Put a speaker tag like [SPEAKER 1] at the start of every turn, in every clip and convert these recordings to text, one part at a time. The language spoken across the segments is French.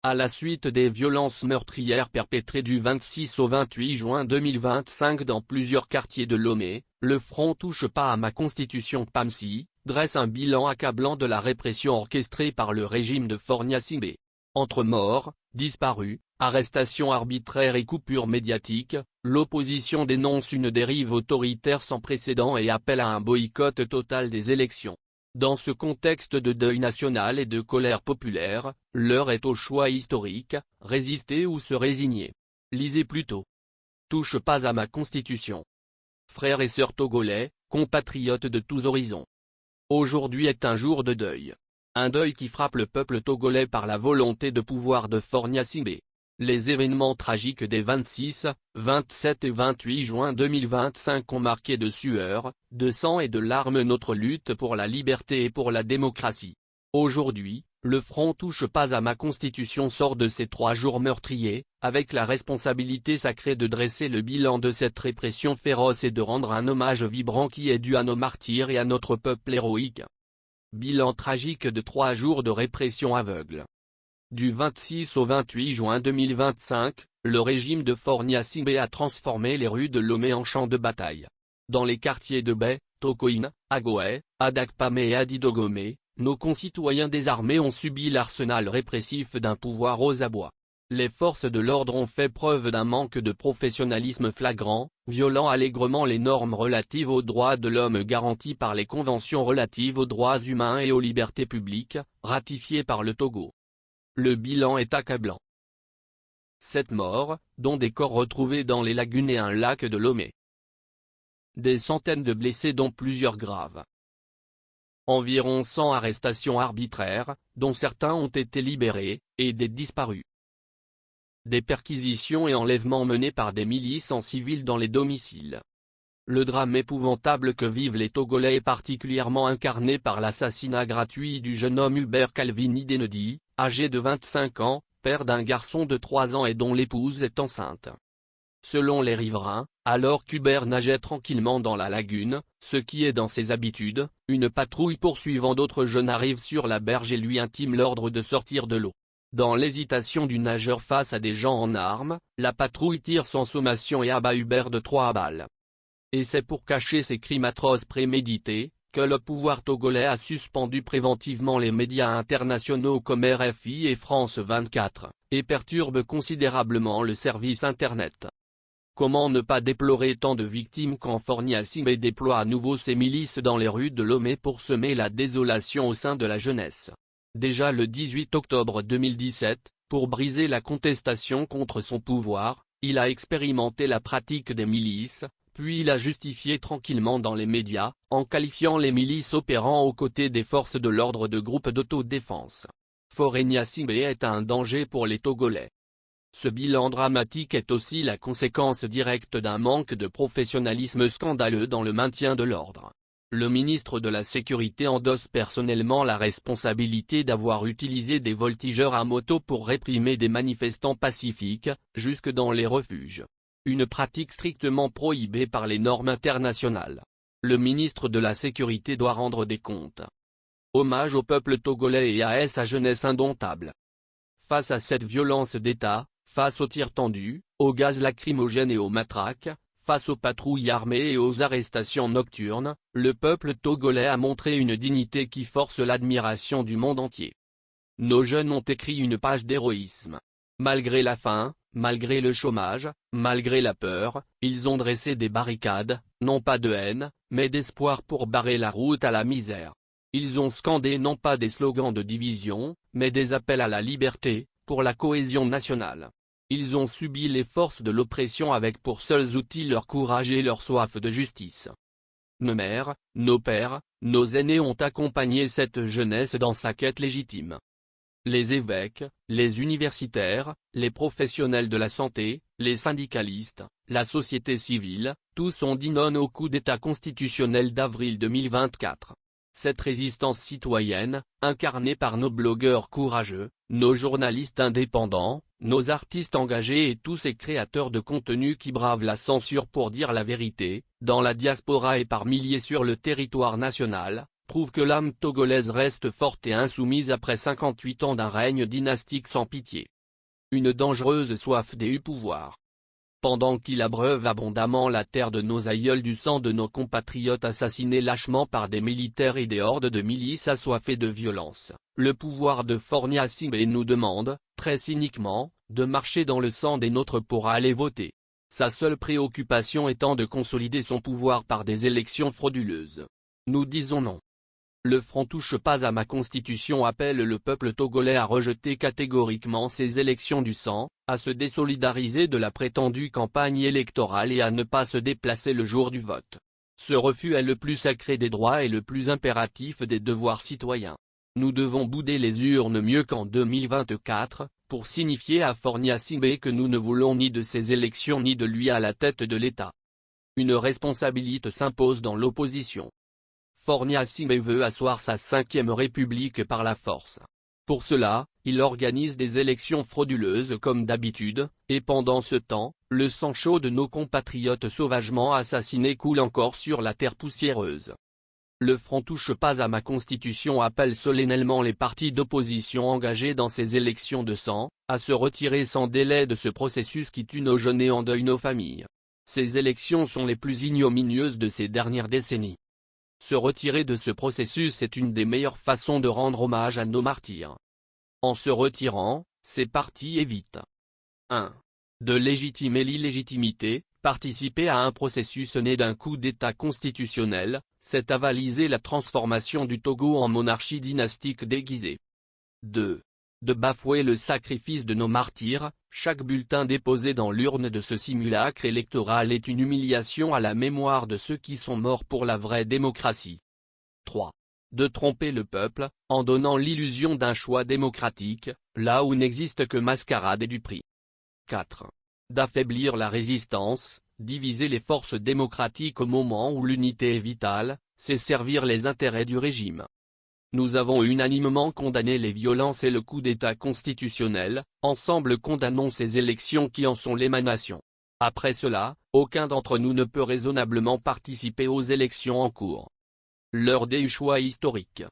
[SPEAKER 1] À la suite des violences meurtrières perpétrées du 26 au 28 juin 2025 dans plusieurs quartiers de Lomé, le Front Touche pas à ma Constitution (PAMC) dresse un bilan accablant de la répression orchestrée par le régime de Fornia Simbé. Entre morts, disparus, arrestations arbitraires et coupures médiatiques, l'opposition dénonce une dérive autoritaire sans précédent et appelle à un boycott total des élections. Dans ce contexte de deuil national et de colère populaire, l'heure est au choix historique, résister ou se résigner. Lisez plutôt. Touche pas à ma Constitution. Frères et sœurs togolais, compatriotes de tous horizons. Aujourd'hui est un jour de deuil. Un deuil qui frappe le peuple togolais par la volonté de pouvoir de Fornia Simbé. Les événements tragiques des 26, 27 et 28 juin 2025 ont marqué de sueur, de sang et de larmes notre lutte pour la liberté et pour la démocratie. Aujourd'hui, le Front Touche pas à ma Constitution sort de ces 3 jours meurtriers, avec la responsabilité sacrée de dresser le bilan de cette répression féroce et de rendre un hommage vibrant qui est dû à nos martyrs et à notre peuple héroïque. Bilan tragique de 3 jours de répression aveugle. Du 26 au 28 juin 2025, le régime de Fornia Simbé a transformé les rues de Lomé en champs de bataille. Dans les quartiers de Bay, Tokoine, Agoé, Adakpame et Adidogomé, nos concitoyens désarmés ont subi l'arsenal répressif d'un pouvoir aux abois. Les forces de l'ordre ont fait preuve d'un manque de professionnalisme flagrant, violant allègrement les normes relatives aux droits de l'homme garanties par les conventions relatives aux droits humains et aux libertés publiques, ratifiées par le Togo. Le bilan est accablant. 7 morts, dont des corps retrouvés dans les lagunes et un lac de Lomé. Des centaines de blessés dont plusieurs graves. Environ 100 arrestations arbitraires, dont certains ont été libérés, et des disparus. Des perquisitions et enlèvements menés par des milices en civil dans les domiciles. Le drame épouvantable que vivent les Togolais est particulièrement incarné par l'assassinat gratuit du jeune homme Hubert Calvini Denedi, âgé de 25 ans, père d'un garçon de 3 ans et dont l'épouse est enceinte. Selon les riverains, alors qu'Hubert nageait tranquillement dans la lagune, ce qui est dans ses habitudes, une patrouille poursuivant d'autres jeunes arrive sur la berge et lui intime l'ordre de sortir de l'eau. Dans l'hésitation du nageur face à des gens en armes, la patrouille tire sans sommation et abat Hubert de 3 balles. Et c'est pour cacher ces crimes atroces prémédités, que le pouvoir togolais a suspendu préventivement les médias internationaux comme RFI et France 24, et perturbe considérablement le service Internet. Comment ne pas déplorer tant de victimes quand Fornia Simbé déploie à nouveau ses milices dans les rues de Lomé pour semer la désolation au sein de la jeunesse. Déjà le 18 octobre 2017, pour briser la contestation contre son pouvoir, il a expérimenté la pratique des milices, puis il a justifié tranquillement dans les médias, en qualifiant les milices opérant aux côtés des forces de l'ordre de groupes d'autodéfense. Fornia Simbé est un danger pour les Togolais. Ce bilan dramatique est aussi la conséquence directe d'un manque de professionnalisme scandaleux dans le maintien de l'ordre. Le ministre de la Sécurité endosse personnellement la responsabilité d'avoir utilisé des voltigeurs à moto pour réprimer des manifestants pacifiques, jusque dans les refuges. Une pratique strictement prohibée par les normes internationales. Le ministre de la Sécurité doit rendre des comptes. Hommage au peuple togolais et à sa jeunesse indomptable. Face à cette violence d'État, face aux tirs tendus, aux gaz lacrymogènes et aux matraques, face aux patrouilles armées et aux arrestations nocturnes, le peuple togolais a montré une dignité qui force l'admiration du monde entier. Nos jeunes ont écrit une page d'héroïsme. Malgré la faim, malgré le chômage, malgré la peur, ils ont dressé des barricades, non pas de haine, mais d'espoir pour barrer la route à la misère. Ils ont scandé non pas des slogans de division, mais des appels à la liberté, pour la cohésion nationale. Ils ont subi les forces de l'oppression avec pour seuls outils leur courage et leur soif de justice. Nos mères, nos pères, nos aînés ont accompagné cette jeunesse dans sa quête légitime. Les évêques, les universitaires, les professionnels de la santé, les syndicalistes, la société civile, tous ont dit non au coup d'État constitutionnel d'avril 2024. Cette résistance citoyenne, incarnée par nos blogueurs courageux, nos journalistes indépendants, nos artistes engagés et tous ces créateurs de contenu qui bravent la censure pour dire la vérité, dans la diaspora et par milliers sur le territoire national, prouve que l'âme togolaise reste forte et insoumise après 58 ans d'un règne dynastique sans pitié. Une dangereuse soif du pouvoir. Pendant qu'il abreuve abondamment la terre de nos aïeuls du sang de nos compatriotes assassinés lâchement par des militaires et des hordes de milices assoiffées de violence, le pouvoir de Fornia Singbe nous demande, très cyniquement, de marcher dans le sang des nôtres pour aller voter. Sa seule préoccupation étant de consolider son pouvoir par des élections frauduleuses. Nous disons non. Le Front touche pas à ma constitution appelle le peuple togolais à rejeter catégoriquement ces élections du sang, à se désolidariser de la prétendue campagne électorale et à ne pas se déplacer le jour du vote. Ce refus est le plus sacré des droits et le plus impératif des devoirs citoyens. Nous devons bouder les urnes mieux qu'en 2024, pour signifier à Fornia Singbe que nous ne voulons ni de ces élections ni de lui à la tête de l'État. Une responsabilité s'impose dans l'opposition. Fornia Singbe veut asseoir sa 5e république par la force. Pour cela, il organise des élections frauduleuses comme d'habitude, et pendant ce temps, le sang chaud de nos compatriotes sauvagement assassinés coule encore sur la terre poussiéreuse. Le Front touche pas à ma constitution appelle solennellement les partis d'opposition engagés dans ces élections de sang, à se retirer sans délai de ce processus qui tue nos jeunes et endeuille nos familles. Ces élections sont les plus ignominieuses de ces dernières décennies. Se retirer de ce processus est une des meilleures façons de rendre hommage à nos martyrs. En se retirant, ces partis évitent 1. De légitimer l'illégitimité. Participer à un processus né d'un coup d'État constitutionnel, c'est avaliser la transformation du Togo en monarchie dynastique déguisée. 2. De bafouer le sacrifice de nos martyrs. Chaque bulletin déposé dans l'urne de ce simulacre électoral est une humiliation à la mémoire de ceux qui sont morts pour la vraie démocratie. 3. De tromper le peuple, en donnant l'illusion d'un choix démocratique, là où n'existe que mascarade et duperie. 4. D'affaiblir la résistance, diviser les forces démocratiques au moment où l'unité est vitale, c'est servir les intérêts du régime. Nous avons unanimement condamné les violences et le coup d'État constitutionnel, ensemble condamnons ces élections qui en sont l'émanation. Après cela, aucun d'entre nous ne peut raisonnablement participer aux élections en cours. L'heure des choix historiques.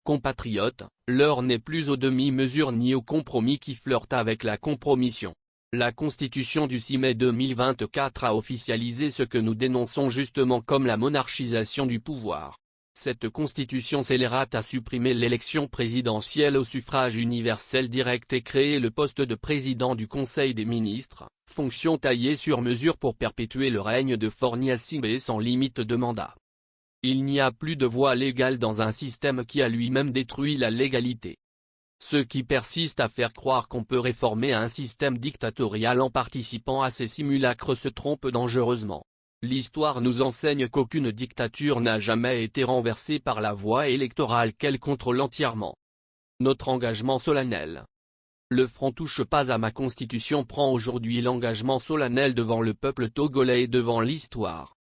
[SPEAKER 1] Compatriotes, l'heure n'est plus aux demi-mesures ni aux compromis qui flirtent avec la compromission. La Constitution du 6 mai 2024 a officialisé ce que nous dénonçons justement comme la monarchisation du pouvoir. Cette Constitution scélérate a supprimé l'élection présidentielle au suffrage universel direct et créé le poste de président du Conseil des ministres, fonction taillée sur mesure pour perpétuer le règne de Fornia Singbe sans limite de mandat. Il n'y a plus de voie légale dans un système qui a lui-même détruit la légalité. Ceux qui persistent à faire croire qu'on peut réformer un système dictatorial en participant à ces simulacres se trompent dangereusement. L'histoire nous enseigne qu'aucune dictature n'a jamais été renversée par la voie électorale qu'elle contrôle entièrement. Notre engagement solennel. Le Front touche pas à ma constitution prend aujourd'hui l'engagement solennel devant le peuple togolais et devant l'histoire.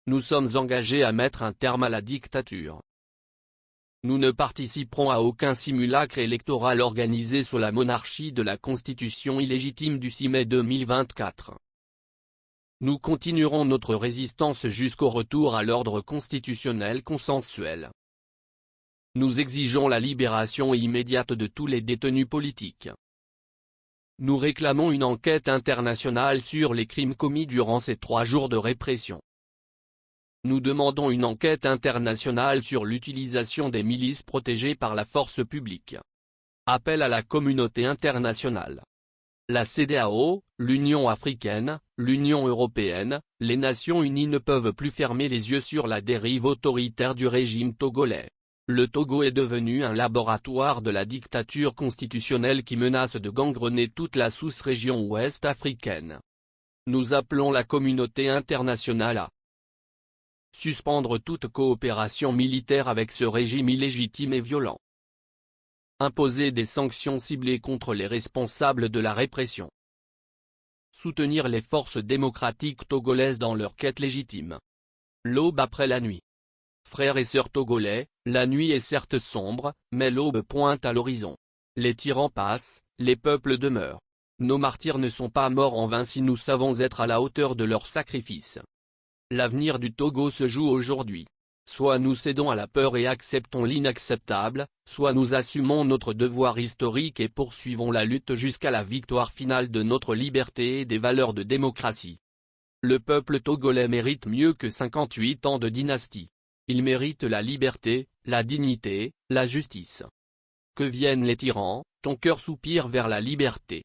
[SPEAKER 1] Nous sommes engagés à mettre un terme à la dictature. Nous ne participerons à aucun simulacre électoral organisé sous la monarchie de la Constitution illégitime du 6 mai 2024. Nous continuerons notre résistance jusqu'au retour à l'ordre constitutionnel consensuel. Nous exigeons la libération immédiate de tous les détenus politiques. Nous réclamons une enquête internationale sur les crimes commis durant ces 3 jours de répression. Nous demandons une enquête internationale sur l'utilisation des milices protégées par la force publique. Appel à la communauté internationale. La CEDEAO, l'Union africaine, l'Union européenne, les Nations unies ne peuvent plus fermer les yeux sur la dérive autoritaire du régime togolais. Le Togo est devenu un laboratoire de la dictature constitutionnelle qui menace de gangrener toute la sous-région ouest africaine. Nous appelons la communauté internationale à suspendre toute coopération militaire avec ce régime illégitime et violent. Imposer des sanctions ciblées contre les responsables de la répression. Soutenir les forces démocratiques togolaises dans leur quête légitime. L'aube après la nuit. Frères et sœurs togolais, la nuit est certes sombre, mais l'aube pointe à l'horizon. Les tyrans passent, les peuples demeurent. Nos martyrs ne sont pas morts en vain si nous savons être à la hauteur de leur sacrifice. L'avenir du Togo se joue aujourd'hui. soit nous cédons à la peur et acceptons l'inacceptable, soit nous assumons notre devoir historique et poursuivons la lutte jusqu'à la victoire finale de notre liberté et des valeurs de démocratie. Le peuple togolais mérite mieux que 58 ans de dynastie. Il mérite la liberté, la dignité, la justice. Que viennent les tyrans, ton cœur soupire vers la liberté.